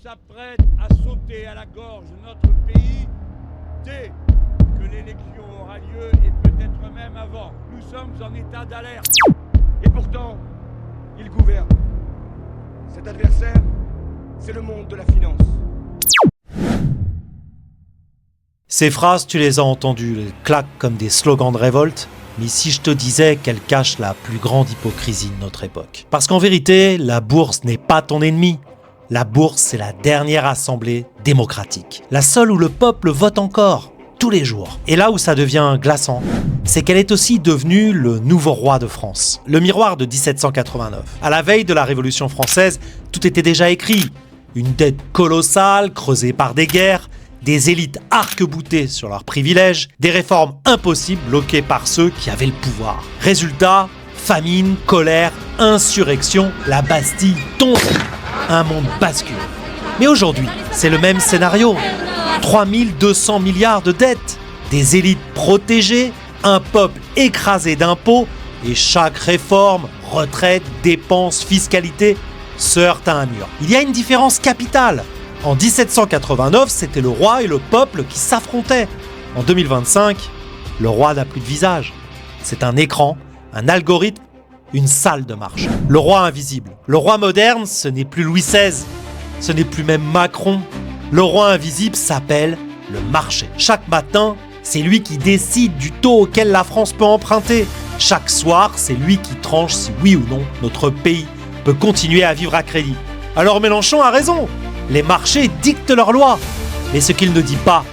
s'apprête à sauter à la gorge de notre pays dès que l'élection aura lieu et peut-être même avant. Nous sommes en état d'alerte. Et pourtant, il gouverne. Cet adversaire, c'est le monde de la finance. Ces phrases, tu les as entendues, elles claquent comme des slogans de révolte. Mais si je te disais qu'elles cachent la plus grande hypocrisie de notre époque. Parce qu'en vérité, la bourse n'est pas ton ennemi. La bourse, c'est la dernière assemblée démocratique. La seule où le peuple vote encore, tous les jours. Et là où ça devient glaçant, c'est qu'elle est aussi devenue le nouveau roi de France. Le miroir de 1789. À la veille de la Révolution française, tout était déjà écrit. Une dette colossale, creusée par des guerres, des élites arc-boutées sur leurs privilèges, des réformes impossibles bloquées par ceux qui avaient le pouvoir. Résultat, famine, colère, insurrection, la Bastille tombe. Un monde bascule. Mais aujourd'hui, c'est le même scénario. 3200 milliards de dettes, des élites protégées, un peuple écrasé d'impôts, et chaque réforme, retraite, dépenses, fiscalité, se heurte à un mur. Il y a une différence capitale. En 1789, c'était le roi et le peuple qui s'affrontaient. En 2025, le roi n'a plus de visage. C'est un écran, un algorithme, une salle de marche. Le roi invisible. Le roi moderne, ce n'est plus Louis XVI. Ce n'est plus même Macron. Le roi invisible s'appelle le marché. Chaque matin, c'est lui qui décide du taux auquel la France peut emprunter. Chaque soir, c'est lui qui tranche si oui ou non notre pays peut continuer à vivre à crédit. Alors Mélenchon a raison. Les marchés dictent leurs lois. Mais ce qu'il ne dit pas,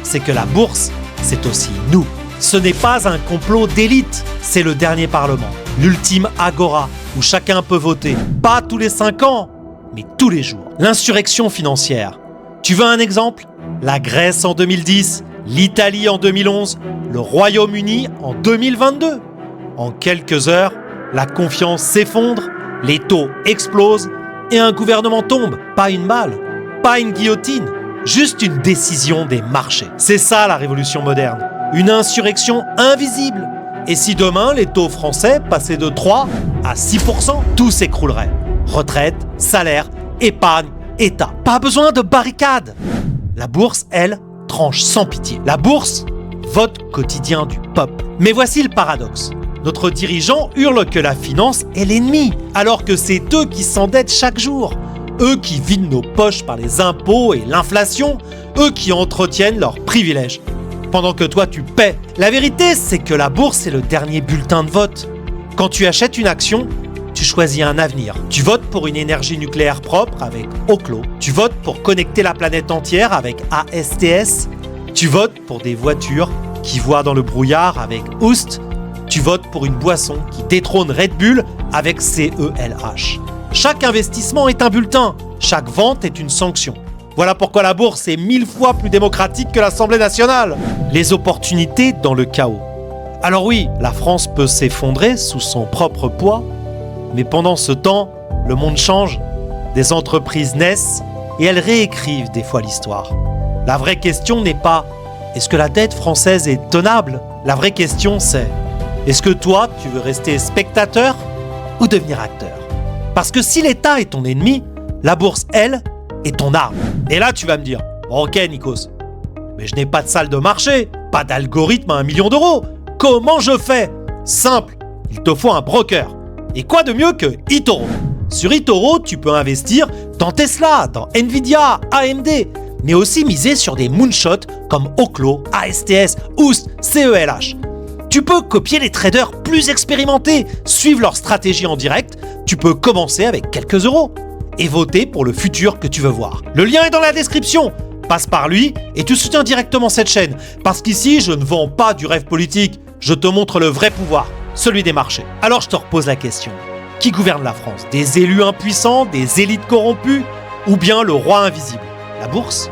c'est que la bourse, c'est aussi nous. Ce n'est pas un complot d'élite, c'est le dernier parlement. L'ultime agora, où chacun peut voter. Pas tous les 5 ans, mais tous les jours. L'insurrection financière. Tu veux un exemple ? La Grèce en 2010, l'Italie en 2011, le Royaume-Uni en 2022. En quelques heures, la confiance s'effondre, les taux explosent et un gouvernement tombe. Pas une balle, pas une guillotine, juste une décision des marchés. C'est ça la révolution moderne, une insurrection invisible. Et si demain les taux français passaient de 3 à 6%, tout s'écroulerait. Retraite, salaire, épargne, État. Pas besoin de barricades. La bourse, elle, tranche sans pitié. La bourse, vote quotidien du peuple. Mais voici le paradoxe. Notre dirigeant hurle que la finance est l'ennemi, alors que c'est eux qui s'endettent chaque jour. Eux qui vident nos poches par les impôts et l'inflation, eux qui entretiennent leurs privilèges. Pendant que toi tu paies. La vérité, c'est que la bourse est le dernier bulletin de vote. Quand tu achètes une action, tu choisis un avenir. Tu votes pour une énergie nucléaire propre avec Oclo. Tu votes pour connecter la planète entière avec ASTS. Tu votes pour des voitures qui voient dans le brouillard avec Oost. Tu votes pour une boisson qui détrône Red Bull avec CELH. Chaque investissement est un bulletin. Chaque vente est une sanction. Voilà pourquoi la bourse est 1000 fois plus démocratique que l'Assemblée nationale. Les opportunités dans le chaos. Alors oui, la France peut s'effondrer sous son propre poids, mais pendant ce temps, le monde change, des entreprises naissent et elles réécrivent des fois l'histoire. La vraie question n'est pas « est-ce que la dette française est tenable ?» La vraie question c'est « est-ce que toi, tu veux rester spectateur ou devenir acteur ?» Parce que si l'État est ton ennemi, la bourse, elle, est ton arme. Et là, tu vas me dire « ok, Nikos, mais je n'ai pas de salle de marché, pas d'algorithme à 1 million d'euros. Comment je fais ?» Simple, il te faut un broker. Et quoi de mieux que eToro ? Sur eToro, tu peux investir dans Tesla, dans Nvidia, AMD, mais aussi miser sur des moonshots comme Oclo, ASTS, Oost, CELH. Tu peux copier les traders plus expérimentés, suivre leur stratégie en direct, tu peux commencer avec quelques euros et voter pour le futur que tu veux voir. Le lien est dans la description. Passe par lui et tu soutiens directement cette chaîne. Parce qu'ici, je ne vends pas du rêve politique, je te montre le vrai pouvoir, celui des marchés. Alors je te repose la question. Qui gouverne la France ? Des élus impuissants, des élites corrompues ou bien le roi invisible ? La bourse ?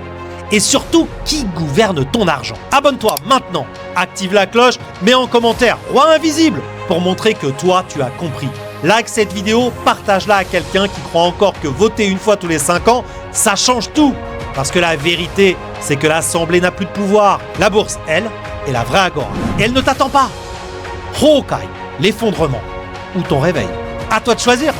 Et surtout, qui gouverne ton argent ? Abonne-toi maintenant, active la cloche, mets en commentaire « Roi invisible » pour montrer que toi, tu as compris. Like cette vidéo, partage-la à quelqu'un qui croit encore que voter une fois tous les 5 ans, ça change tout. Parce que la vérité, c'est que l'Assemblée n'a plus de pouvoir. La bourse, elle, est la vraie agora. Et elle ne t'attend pas. Hawkeye, l'effondrement ou ton réveil. À toi de choisir.